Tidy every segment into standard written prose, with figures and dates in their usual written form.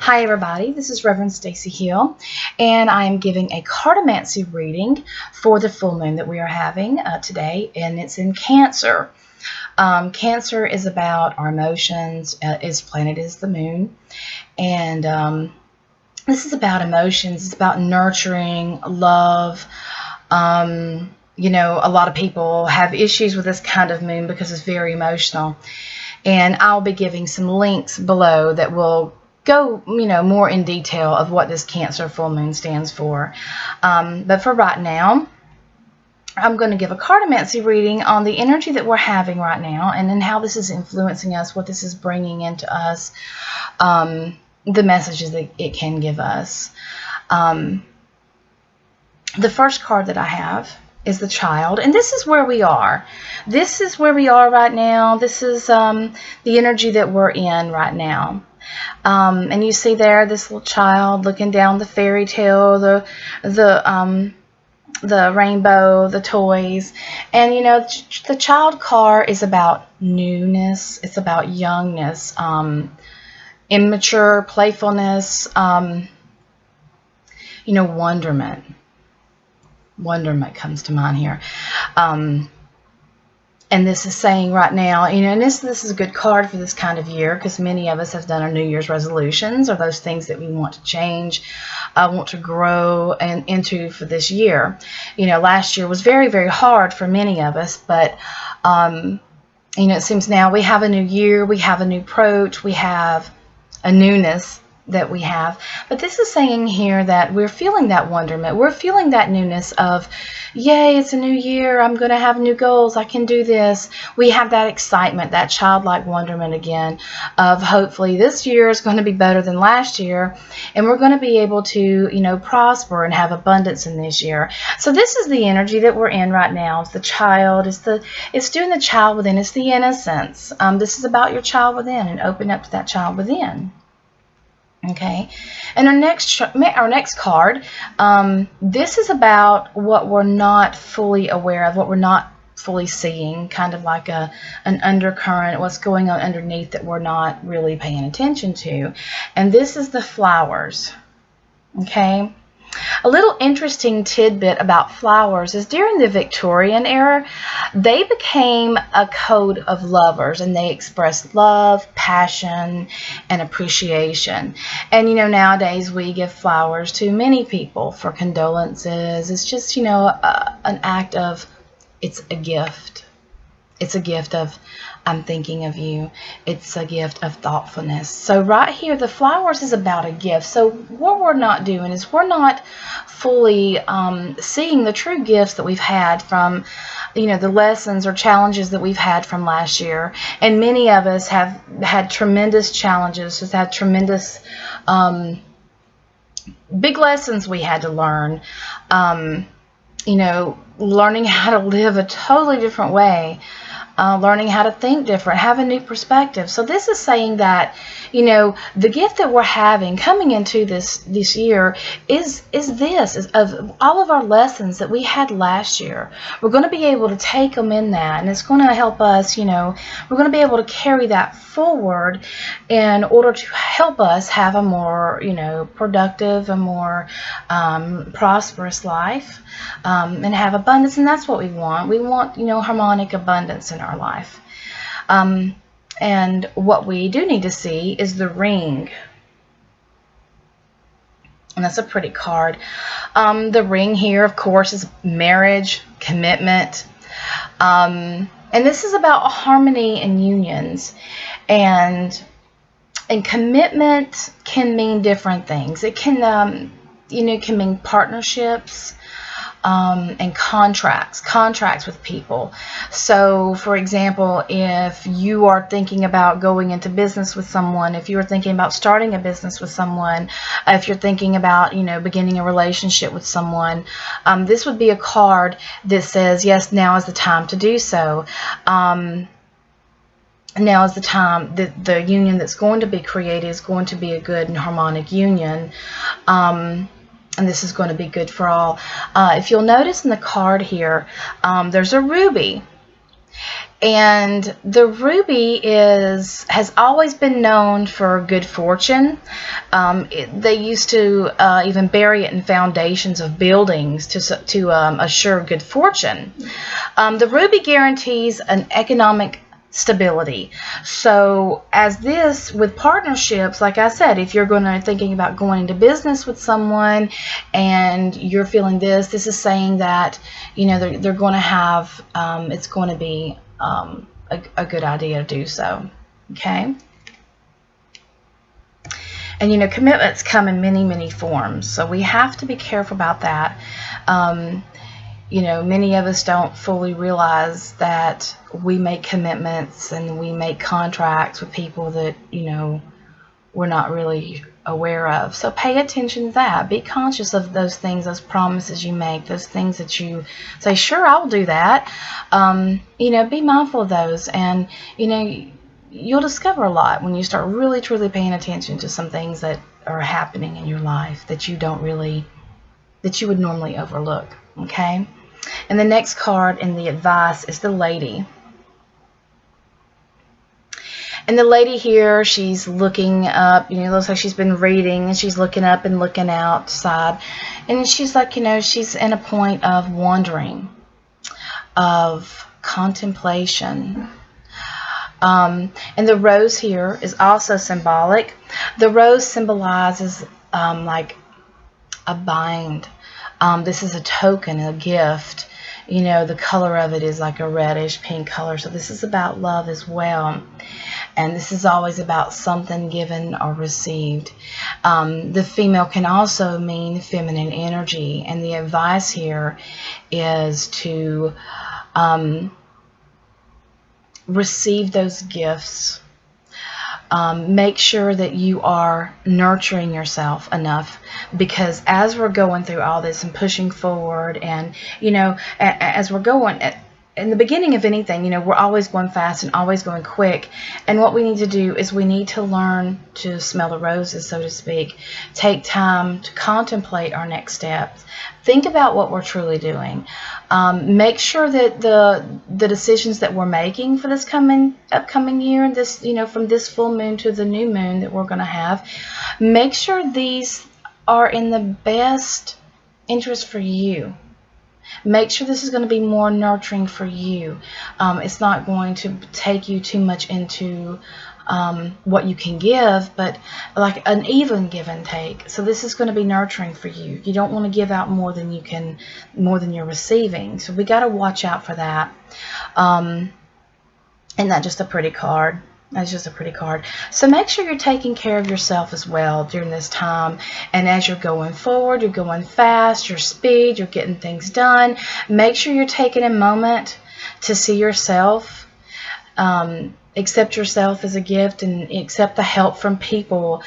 Hi everybody, this is Rev Stacy Hill, and I am giving a Cartomancy reading for the full moon that we are having today, and it's in Cancer. Cancer is about our emotions. Its planet is the moon, and this is about emotions. It's about nurturing, love. You know, a lot of people have issues with this kind of moon because it's very emotional, and I'll be giving some links below that will go, more in detail of what this Cancer full moon stands for. But for right now, I'm going to give a Cartomancy reading on the energy that we're having right now, and then how this is influencing us, what this is bringing into us, the messages that it can give us. The first card that I have is the Child, and this is where we are. This is where we are right now. This is the energy that we're in right now. And you see there this little child looking down the fairy tale, the rainbow, the toys, and the child card is about newness. It's about youngness, immature playfulness, wonderment. Wonderment comes to mind here. And this is saying right now, and this is a good card for this kind of year, because many of us have done our New Year's resolutions, or those things that we want to change, want to grow into for this year. Last year was very, very hard for many of us, but it seems now we have a new year, we have a new approach, we have a newness that we have. But this is saying here that we're feeling that wonderment. We're feeling that newness of, yay, it's a new year. I'm going to have new goals. I can do this. We have that excitement, that childlike wonderment again of hopefully this year is going to be better than last year, and we're going to be able to, prosper and have abundance in this year. So this is the energy that we're in right now. It's the child. It's doing the child within. It's the innocence. This is about your child within, and open up to that child within. Okay, and our next card, this is about what we're not fully aware of, what we're not fully seeing, kind of like an undercurrent, what's going on underneath that we're not really paying attention to. And this is the flowers. Okay, a little interesting tidbit about flowers is during the Victorian era, they became a code of lovers, and they expressed love, passion, and appreciation. And nowadays we give flowers to many people for condolences. It's just an act of, it's a gift. It's a gift of, I'm thinking of you. It's a gift of thoughtfulness. So right here, the flowers is about a gift. So what we're not doing is we're not fully seeing the true gifts that we've had from, the lessons or challenges that we've had from last year. And many of us have had tremendous challenges, have had tremendous big lessons we had to learn. Learning how to live a totally different way. Learning how to think different, have a new perspective. So this is saying that, the gift that we're having coming into this year is of all of our lessons that we had last year. We're going to be able to take them in that, and it's going to help us, we're going to be able to carry that forward in order to help us have a more, productive, a more prosperous life, and have abundance. And that's what we want. We want, harmonic abundance in our life. And what we do need to see is the ring. And that's a pretty card. The ring here, of course, is marriage, commitment. And this is about harmony and unions. And commitment can mean different things. It can, can mean partnerships. And contracts with people. So, for example, if you are thinking about going into business with someone, if you're thinking about starting a business with someone, if you're thinking about, beginning a relationship with someone, this would be a card that says, yes, now is the time to do so. Now is the time that the union that's going to be created is going to be a good and harmonic union. And this is going to be good for all. If you'll notice in the card here, there's a ruby. And the ruby has always been known for good fortune. They used to even bury it in foundations of buildings to assure good fortune. The ruby guarantees an economic stability. So as this with partnerships, like I said, if you're thinking about going into business with someone and you're feeling this is saying that, you know, they're going to have it's going to be a good idea to do so. Okay. And you know, commitments come in many forms, so we have to be careful about that. You know, many of us don't fully realize that we make commitments and we make contracts with people that, you know, we're not really aware of. So pay attention to that. Be conscious of those things, those promises you make, those things that you say, sure, I'll do that. You know, be mindful of those, and, you know, you'll discover a lot when you start really truly paying attention to some things that are happening in your life that you would normally overlook. Okay. And the next card in the advice is the lady. And the lady here, she's looking up, you know, it looks like she's been reading, and she's looking up and looking outside. And she's like, you know, she's in a point of wandering, of contemplation. And the rose here is also symbolic. The rose symbolizes like a bind. This is a token, a gift. You know, the color of it is like a reddish pink color. So this is about love as well. And this is always about something given or received. The female can also mean feminine energy. And the advice here is to receive those gifts. Make sure that you are nurturing yourself enough, because as we're going through all this and pushing forward, and, you know, as we're going in the beginning of anything, you know, we're always going fast and always going quick. And what we need to do is we need to learn to smell the roses, so to speak. Take time to contemplate our next steps. Think about what we're truly doing. Make sure that the decisions that we're making for this upcoming year, this, you know, from this full moon to the new moon that we're going to have, make sure these are in the best interest for you. Make sure this is going to be more nurturing for you. It's not going to take you too much into what you can give, but like an even give and take. So this is going to be nurturing for you. You don't want to give out more than you're receiving. So we got to watch out for that. And that's just a pretty card. That's just a pretty card. So make sure you're taking care of yourself as well during this time. And as you're going forward, you're going fast, your speed, you're getting things done. Make sure you're taking a moment to see yourself, accept yourself as a gift, and accept the help from people.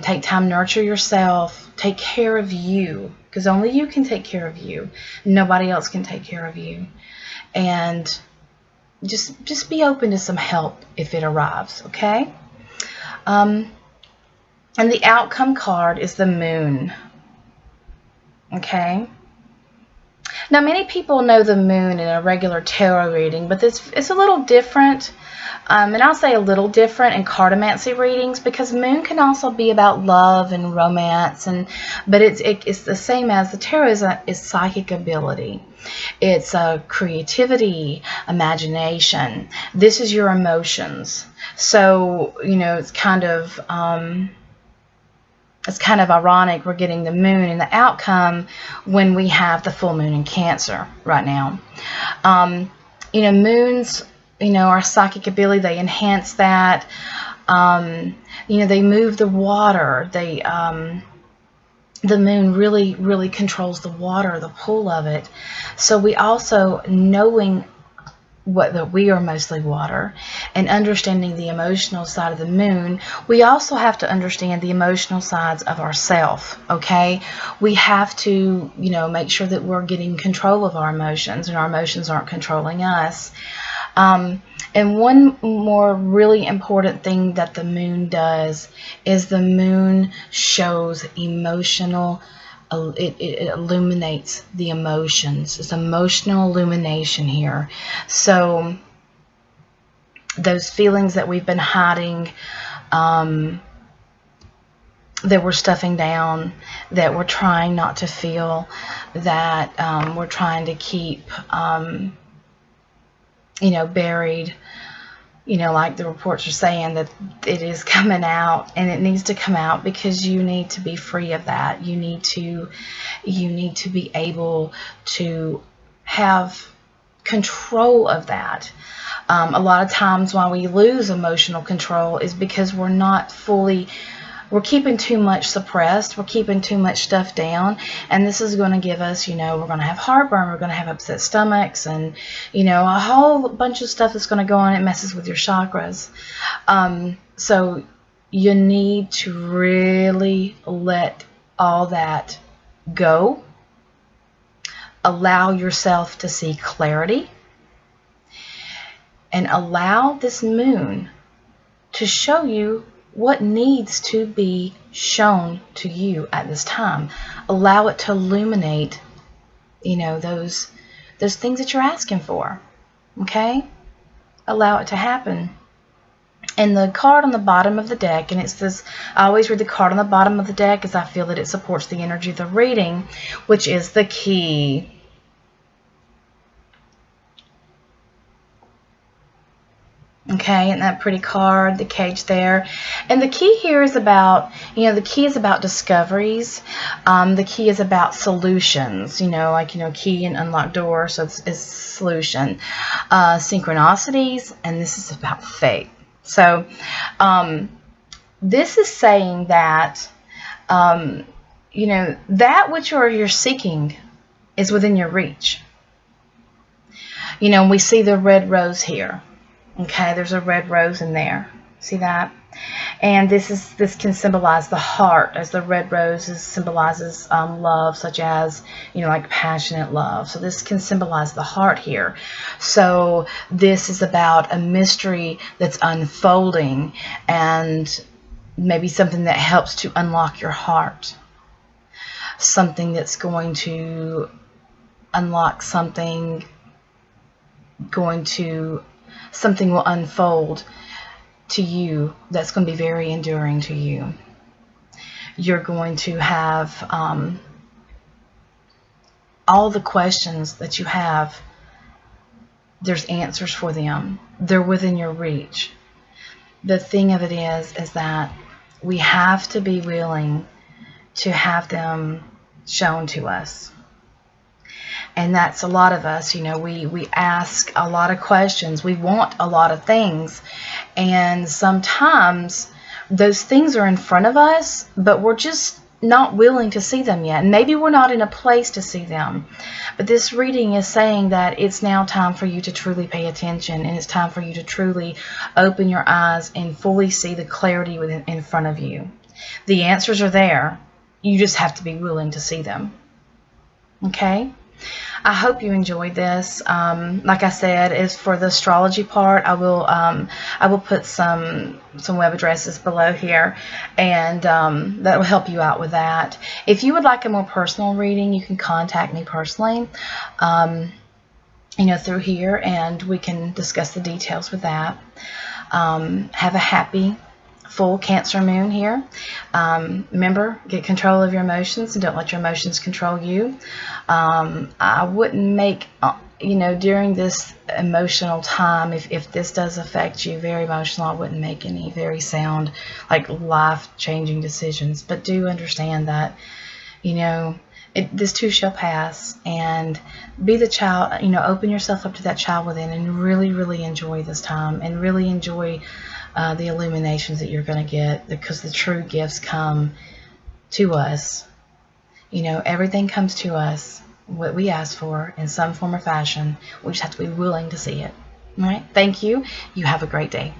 Take time, nurture yourself, take care of you, because only you can take care of you. Nobody else can take care of you. And just be open to some help if it arrives, okay? And the outcome card is the moon, okay? Now, many people know the moon in a regular tarot reading, but it's a little different. And I'll say a little different in cartomancy readings, because moon can also be about love and romance, but it's the same as the tarot is psychic ability. It's creativity, imagination. This is your emotions. So, you know, it's kind of ironic we're getting the moon in the outcome when we have the full moon in Cancer right now. You know, moons, you know, our psychic ability, they enhance that. You know, they move the water. The moon really controls the water, the pull of it. So we also, knowing that we are mostly water and understanding the emotional side of the moon, we also have to understand the emotional sides of ourself, okay? We have to, you know, make sure that we're getting control of our emotions and our emotions aren't controlling us. And one more really important thing that the moon does is the moon shows emotional, it illuminates the emotions. It's emotional illumination here. So those feelings that we've been hiding, that we're stuffing down, that we're trying not to feel, that we're trying to keep, buried. Like the reports are saying, that it is coming out, and it needs to come out because you need to be free of that. You need to be able to have control of that. A lot of times why we lose emotional control is because we're keeping too much suppressed. We're keeping too much stuff down. And this is going to give us, we're going to have heartburn. We're going to have upset stomachs and, a whole bunch of stuff that's going to go on. It messes with your chakras. So you need to really let all that go. Allow yourself to see clarity. And allow this moon to show you what needs to be shown to you at this time. Allow it to illuminate, those things that you're asking for. Okay? Allow it to happen. And the card on the bottom of the deck, and it's this, I always read the card on the bottom of the deck as I feel that it supports the energy of the reading, which is the key. Okay, and that pretty card, the cage there. And the key here is about, the key is about discoveries. The key is about solutions, key and unlock door, so it's solution. Synchronicities, and this is about fate. So, this is saying that, that which you're seeking is within your reach. We see the red rose here. Okay, there's a red rose in there. See that? And this can symbolize the heart, as the red rose symbolizes love, such as, like passionate love. So this can symbolize the heart here. So this is about a mystery that's unfolding, and maybe something that helps to unlock your heart. Something that's going to unlock something, something will unfold to you that's going to be very enduring to you. You're going to have all the questions that you have, there's answers for them. They're within your reach. The thing of it is that we have to be willing to have shown to us. And that's a lot of us, we ask a lot of questions. We want a lot of things. And sometimes those things are in front of us, but we're just not willing to see them yet. And maybe we're not in a place to see them. But this reading is saying that it's now time for you to truly pay attention. And it's time for you to truly open your eyes and fully see the clarity in front of you. The answers are there. You just have to be willing to see them. Okay? I hope you enjoyed this. Like I said, as for the astrology part, I will put some web addresses below here, and that will help you out with that. If you would like a more personal reading, you can contact me personally, through here, and we can discuss the details with that. Have a happy full Cancer moon here. Remember, get control of your emotions and don't let your emotions control you. I wouldn't make, during this emotional time, if this does affect you, very emotional, I wouldn't make any very sound, like life-changing decisions. But do understand that, this too shall pass, and be the child, open yourself up to that child within, and really, really enjoy this time, and really enjoy the illuminations that you're going to get, because the true gifts come to us. Everything comes to us, what we ask for, in some form or fashion. We just have to be willing to see it. All right? Thank you. You have a great day.